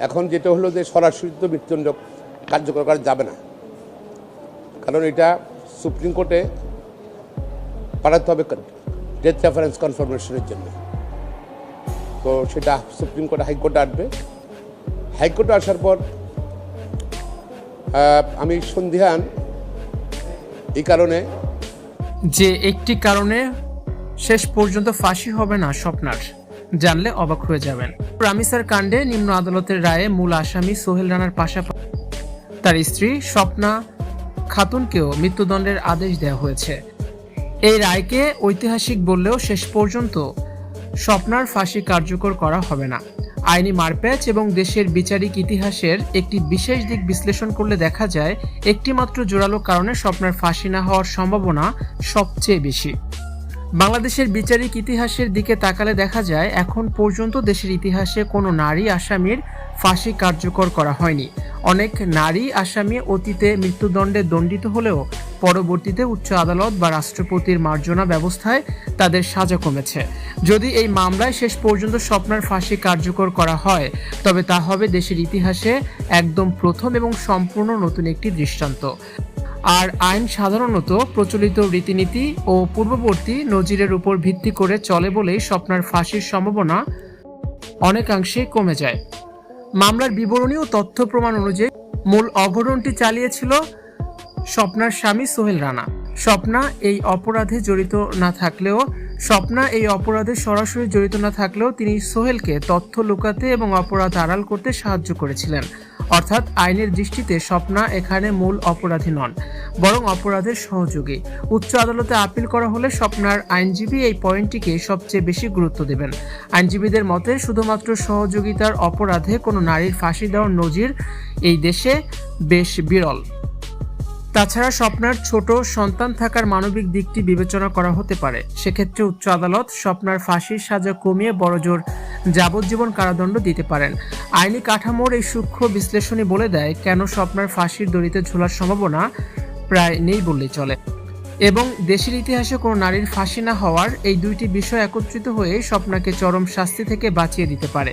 এখন যেটা হলো যে সরাসরি তো মৃত্যুদণ্ড কার্যকর করা যাবে না, কারণ এটা সুপ্রিম কোর্টে পাঠাতে হবে ডেথ রেফারেন্স কনফার্মেশনের জন্য। তো সেটা সুপ্রিম কোর্টে হাইকোর্টে আসবে। হাইকোর্টে আসার পর আমি সন্ধিহান এই কারণে যে একটি কারণে শেষ পর্যন্ত ফাঁসি হবে না স্বপ্নার, জানলে অবাক হয়ে যাবেন। রামিসার কাণ্ডে নিম্ন আদালতের রায়ে মূল আসামি সোহেল রানার পাশাপাশি তার স্ত্রী স্বপ্না খাতুনকেও মৃত্যুদণ্ডের আদেশ দেওয়া হয়েছে। এই রায়কে ঐতিহাসিক বললেও শেষ পর্যন্ত স্বপ্নার ফাঁসি কার্যকর করা হবে না। আইনি মারপ্যাচ এবং দেশের বিচারিক ইতিহাসের একটি বিশেষ দিক বিশ্লেষণ করলে দেখা যায় একটি মাত্র জোরালো কারণে স্বপ্নার ফাঁসি না হওয়ার সম্ভাবনা সবচেয়ে বেশি। বাংলাদেশের বিচারিক ইতিহাসের দিকে তাকালে দেখা যায় এখন পর্যন্ত দেশের ইতিহাসে কোনো নারী আসামির ফাঁসি কার্যকর করা হয়নি। অনেক নারী আসামি অতীতে মৃত্যুদণ্ডে দণ্ডিত হলেও পরবর্তীতে উচ্চ আদালত বা রাষ্ট্রপতির মার্জনা ব্যবস্থায় তাদের সাজা কমেছে। যদি এই মামলায় শেষ পর্যন্ত স্বপ্নার ফাঁসি কার্যকর করা হয় তবে তা হবে দেশের ইতিহাসে একদম প্রথম এবং সম্পূর্ণ নতুন একটি দৃষ্টান্ত। আর আইন সাধারণত প্রচলিত রীতিনীতি ও পূর্ববর্তী নজিরের উপর ভিত্তি করে চলে বলেই স্বপ্নার ফাঁসির সম্ভাবনা অনেকাংশেই কমে যায়। মামলার বিবরণী ও তথ্য প্রমাণ অনুযায়ী মূল অঘটনটি চালিয়েছিল স্বপ্নার স্বামী সোহেল রানা। স্বপ্না এই অপরাধে সরাসরি জড়িত না থাকলেও তিনি সোহেলকে তথ্য লুকাতে এবং অপরাধ আড়াল করতে সাহায্য করেছিলেন। অর্থাৎ আইনের দৃষ্টিতে স্বপ্না এখানে মূল অপরাধী নন, বরং অপরাধের সহযোগী। উচ্চ আদালতে আপিল করা হলে স্বপ্নার আইনজীবী এই পয়েন্টটিকে সবচেয়ে বেশি গুরুত্ব দেবেন। আইনজীবীদের মতে শুধুমাত্র সহযোগিতার অপরাধে কোনো নারীর ফাঁসি দেওয়ার নজির এই দেশে বেশ বিরল। তাছাড়া স্বপ্নার ছোট সন্তান থাকার মানবিক দিকটি বিবেচনা করা হতে পারে। সেক্ষেত্রে উচ্চ আদালত স্বপ্নার ফাঁসির সাজা কমিয়ে বড়জোর যাবজ্জীবন কারাদণ্ড দিতে পারেন। আইনি কাঠামোর এই সূক্ষ্ম বিশ্লেষণই বলে দেয় কেন স্বপ্নার ফাঁসির দড়িতে ঝোলার সম্ভাবনা প্রায় নেই বললেই চলে। এবং দেশের ইতিহাসে কোনো নারীর ফাঁসি না হওয়ার এই দুইটি বিষয় একত্রিত হয়ে স্বপ্নাকে চরম শাস্তি থেকে বাঁচিয়ে দিতে পারে।